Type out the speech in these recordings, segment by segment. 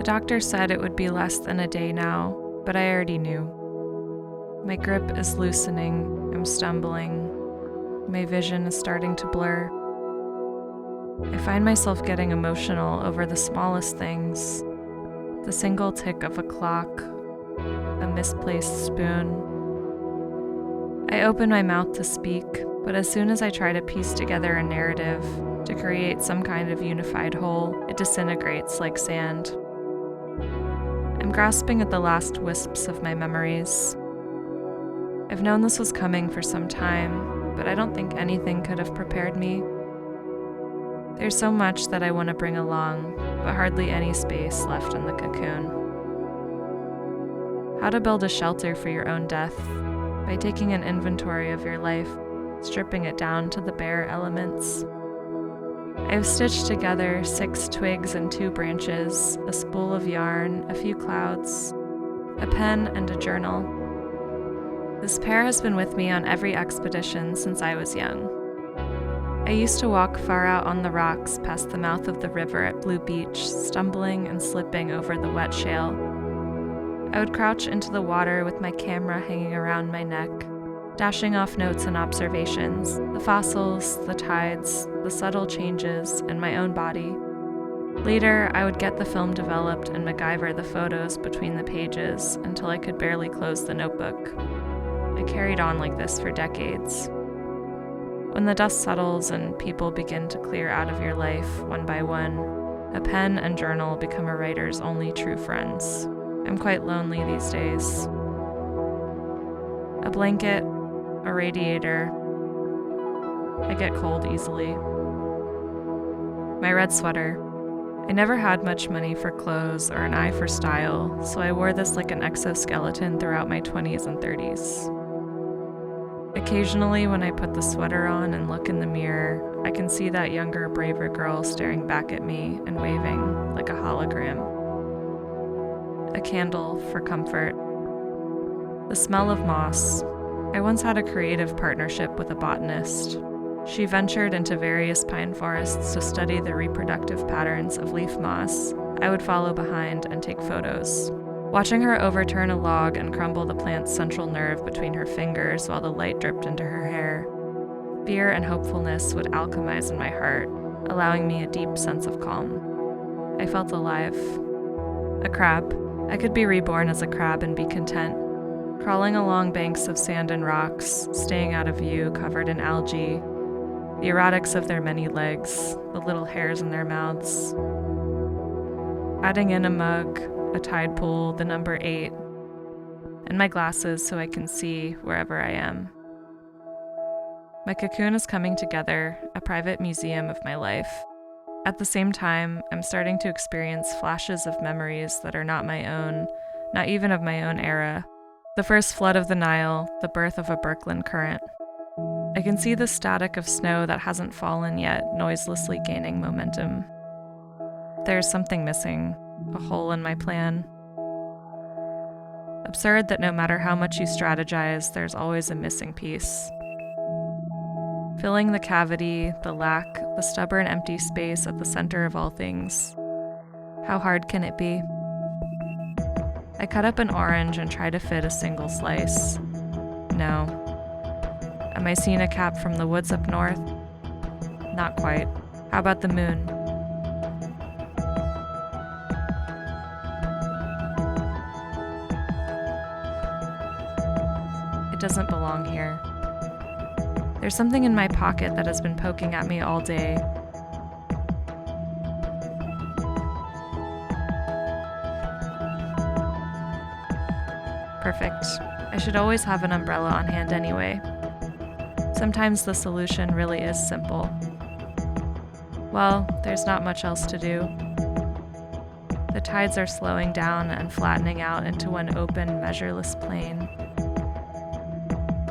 doctor said it would be less than a day now, but I already knew. My grip is loosening, I'm stumbling, my vision is starting to blur. I find myself getting emotional over the smallest things, the single tick of a clock, a misplaced spoon. I open my mouth to speak, but as soon as I try to piece together a narrative to create some kind of unified whole, it disintegrates like sand. I'm grasping at the last wisps of my memories. I've known this was coming for some time, but I don't think anything could have prepared me. There's so much that I want to bring along, but hardly any space left in the cocoon. How to build a shelter for your own death by taking an inventory of your life, stripping it down to the bare elements. I've stitched together 6 twigs and 2 branches, a spool of yarn, a few clouds, a pen, and a journal. This pair has been with me on every expedition since I was young. I used to walk far out on the rocks past the mouth of the river at Blue Beach, stumbling and slipping over the wet shale. I would crouch into the water with my camera hanging around my neck, dashing off notes and observations, the fossils, the tides, the subtle changes, and my own body. Later, I would get the film developed and MacGyver the photos between the pages until I could barely close the notebook. I carried on like this for decades. When the dust settles and people begin to clear out of your life one by one, a pen and journal become a writer's only true friends. I'm quite lonely these days. A blanket, a radiator. I get cold easily. My red sweater. I never had much money for clothes or an eye for style, so I wore this like an exoskeleton throughout my 20s and 30s. Occasionally, when I put the sweater on and look in the mirror, I can see that younger, braver girl staring back at me and waving like a hologram. A candle for comfort. The smell of moss. I once had a creative partnership with a botanist. She ventured into various pine forests to study the reproductive patterns of leaf moss. I would follow behind and take photos. Watching her overturn a log and crumble the plant's central nerve between her fingers while the light dripped into her hair, fear and hopefulness would alchemize in my heart, allowing me a deep sense of calm. I felt alive. A crab. I could be reborn as a crab and be content, crawling along banks of sand and rocks, staying out of view, covered in algae, the erotics of their many legs, the little hairs in their mouths. Adding in a mug, a tide pool, the number 8, and my glasses so I can see wherever I am. My cocoon is coming together, a private museum of my life. At the same time, I'm starting to experience flashes of memories that are not my own, not even of my own era. The first flood of the Nile, the birth of a Birkeland current. I can see the static of snow that hasn't fallen yet, noiselessly gaining momentum. There's something missing. A hole in my plan. Absurd that no matter how much you strategize, there's always a missing piece. Filling the cavity, the lack, the stubborn empty space at the center of all things. How hard can it be? I cut up an orange and try to fit a single slice. No. Am I seeing a cap from the woods up north? Not quite. How about the moon? It doesn't belong here. There's something in my pocket that has been poking at me all day. Perfect. I should always have an umbrella on hand anyway. Sometimes the solution really is simple. Well, there's not much else to do. The tides are slowing down and flattening out into one open, measureless plain.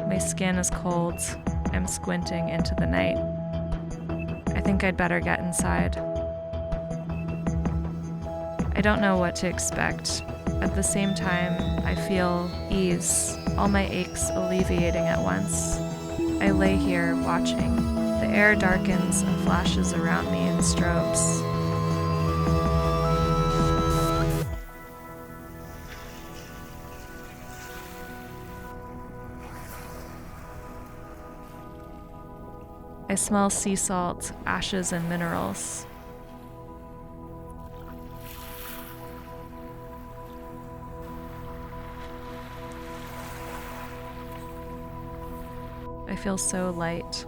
My skin is cold. I'm squinting into the night. I think I'd better get inside. I don't know what to expect. At the same time, I feel ease, all my aches alleviating at once. I lay here watching. The air darkens and flashes around me in strobes. I smell sea salt, ashes, and minerals. I feel so light.